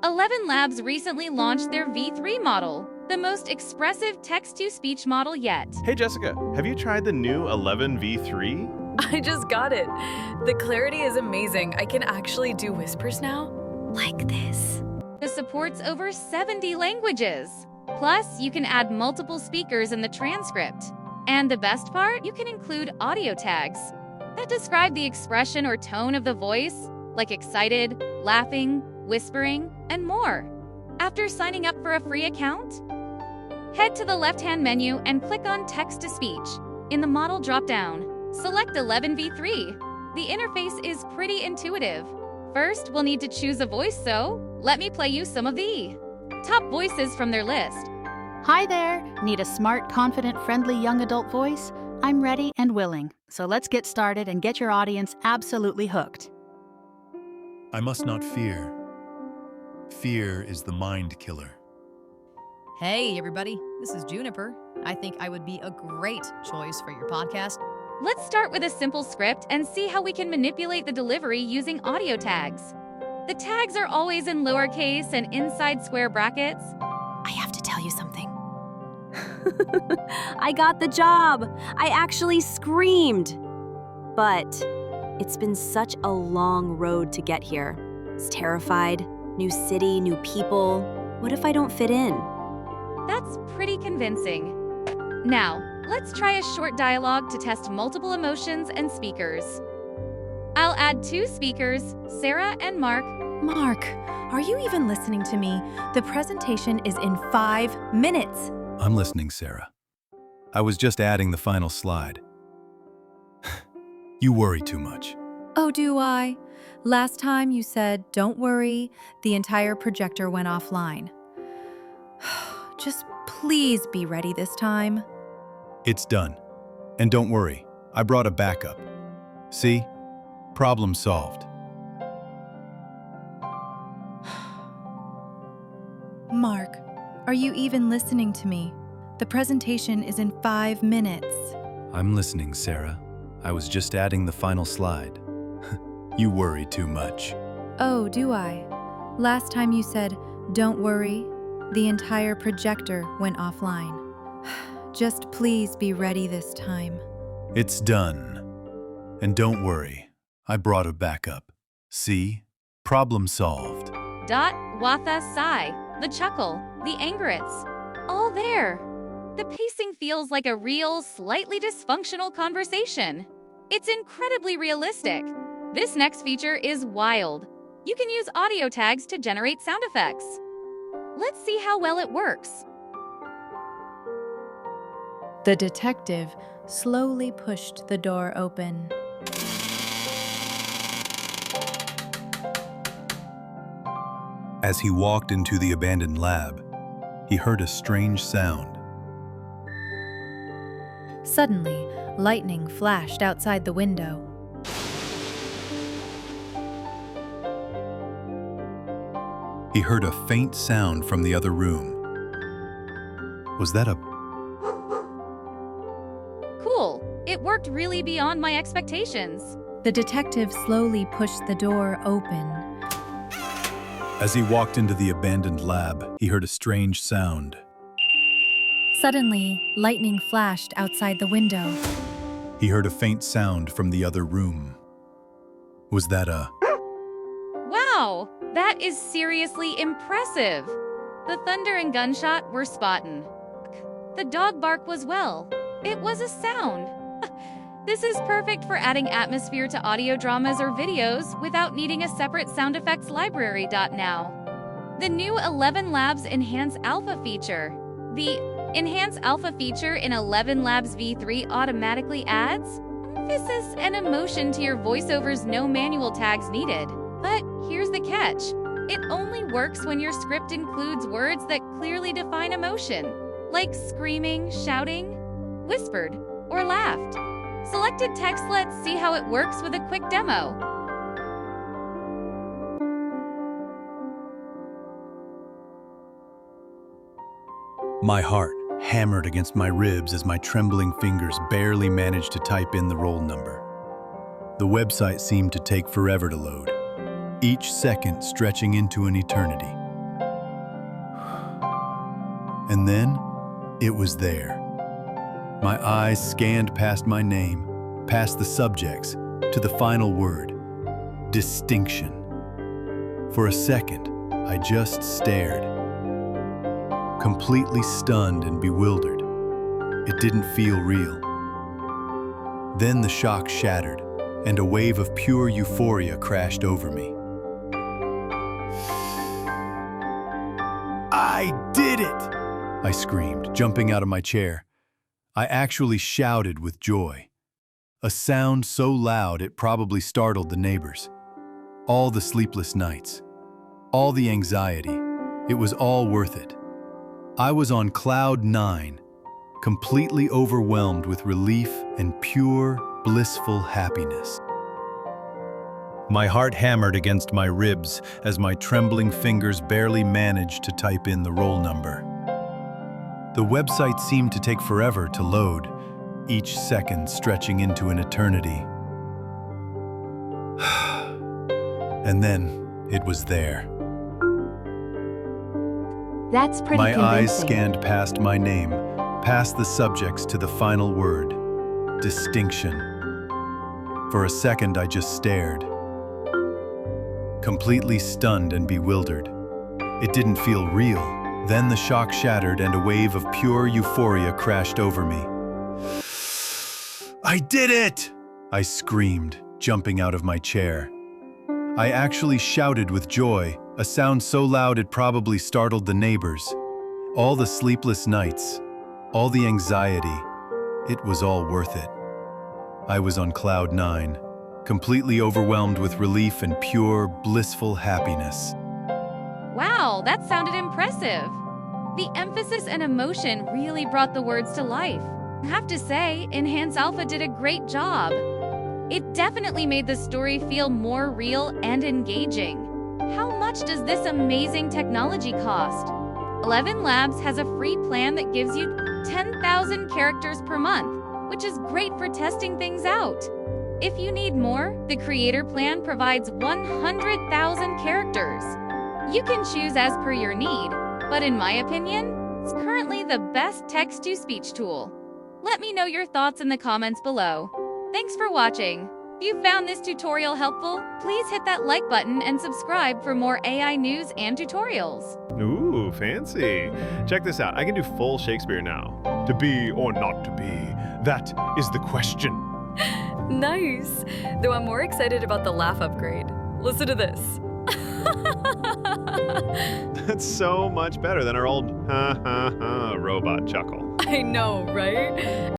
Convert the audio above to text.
ElevenLabs recently launched their V3 model, the most expressive text-to-speech model yet. Hey Jessica, have you tried the new 11 V3? I just got it. The clarity is amazing. I can actually do whispers now. Like this. It supports over 70 languages. Plus, you can add multiple speakers in the transcript. And the best part, you can include audio tags that describe the expression or tone of the voice, like excited, laughing, whispering, and more. After signing up for a free account, head to the left-hand menu and click on Text-to-Speech. In the Model drop-down, select 11 V3. The interface is pretty intuitive. First, we'll need to choose a voice, so let me play you some of the top voices from their list. Hi there! Need a smart, confident, friendly young adult voice? I'm ready and willing, so let's get started and get your audience absolutely hooked. I must not fear. Fear is the mind killer. Hey everybody, this is Juniper. I think I would be a great choice for your podcast. Let's start with a simple script and see how we can manipulate the delivery using audio tags. The tags are always in lowercase and inside square brackets. I have to tell you something. I got the job! I actually screamed! But it's been such a long road to get here. It's terrified, new city, new people. What if I don't fit in? That's pretty convincing. Now, let's try a short dialogue to test multiple emotions and speakers. I'll add 2 speakers, Sarah and Mark. Mark, are you even listening to me? The presentation is in 5 minutes. I'm listening, Sarah. I was just adding the final slide. You worry too much. Oh, do I? Last time you said, don't worry, the entire projector went offline. Just please be ready this time. It's done. And don't worry, I brought a backup. See? Problem solved. Mark, are you even listening to me? The presentation is in 5 minutes. I'm listening, Sarah. I was just adding the final slide. You worry too much. Oh, do I? Last time you said, don't worry, the entire projector went offline. Just please be ready this time. It's done. And don't worry, I brought a backup. See? Problem solved. Dot, Watha, Sigh, the chuckle, the angerets. All there. The pacing feels like a real, slightly dysfunctional conversation. It's incredibly realistic. This next feature is wild. You can use audio tags to generate sound effects. Let's see how well it works. The detective slowly pushed the door open. As he walked into the abandoned lab, he heard a strange sound. Suddenly, lightning flashed outside the window. He heard a faint sound from the other room. Was that a... Cool. It worked really beyond my expectations. The detective slowly pushed the door open. As he walked into the abandoned lab, he heard a strange sound. Suddenly, lightning flashed outside the window. He heard a faint sound from the other room. Was that a... Wow, that is seriously impressive. The thunder and gunshot were spottin'. The dog bark was well. It was a sound. This is perfect for adding atmosphere to audio dramas or videos without needing a separate sound effects library. Now, the new ElevenLabs Enhance Alpha feature. The Enhance Alpha feature in ElevenLabs V3 automatically adds emphasis and emotion to your voiceovers, no manual tags needed. But here's the catch. It only works when your script includes words that clearly define emotion, like screaming, shouting, whispered, or laughed. Selected text. Let's see how it works with a quick demo. My heart hammered against my ribs as my trembling fingers barely managed to type in the roll number. The website seemed to take forever to load, each second stretching into an eternity. And then, it was there. My eyes scanned past my name, past the subjects, to the final word, distinction. For a second, I just stared, completely stunned and bewildered. It didn't feel real. Then the shock shattered, and a wave of pure euphoria crashed over me. I did it! I screamed, jumping out of my chair. I actually shouted with joy. A sound so loud it probably startled the neighbors. All the sleepless nights, all the anxiety, it was all worth it. I was on cloud 9, completely overwhelmed with relief and pure, blissful happiness. My heart hammered against my ribs as my trembling fingers barely managed to type in the roll number. The website seemed to take forever to load, each second stretching into an eternity. And then it was there. That's pretty My eyes convincing. scanned past my name, past the subjects to the final word, distinction. For a second, I just stared, completely stunned and bewildered. It didn't feel real. Then the shock shattered and a wave of pure euphoria crashed over me. I did it! I screamed, jumping out of my chair. I actually shouted with joy, a sound so loud it probably startled the neighbors. All the sleepless nights, all the anxiety, it was all worth it. I was on cloud 9, completely overwhelmed with relief and pure, blissful happiness. Wow, that sounded impressive. The emphasis and emotion really brought the words to life. I have to say, Enhance Alpha did a great job. It definitely made the story feel more real and engaging. How much does this amazing technology cost? ElevenLabs has a free plan that gives you 10,000 characters per month, which is great for testing things out. If you need more, the Creator Plan provides 100,000 characters. You can choose as per your need, but in my opinion, it's currently the best text-to-speech tool. Let me know your thoughts in the comments below. Thanks for watching. If you found this tutorial helpful, please hit that like button and subscribe for more AI news and tutorials. Ooh, fancy. Check this out. I can do full Shakespeare now. To be or not to be, that is the question. Nice. Though I'm more excited about the laugh upgrade. Listen to this. That's so much better than our old ha ha ha robot chuckle. I know, right?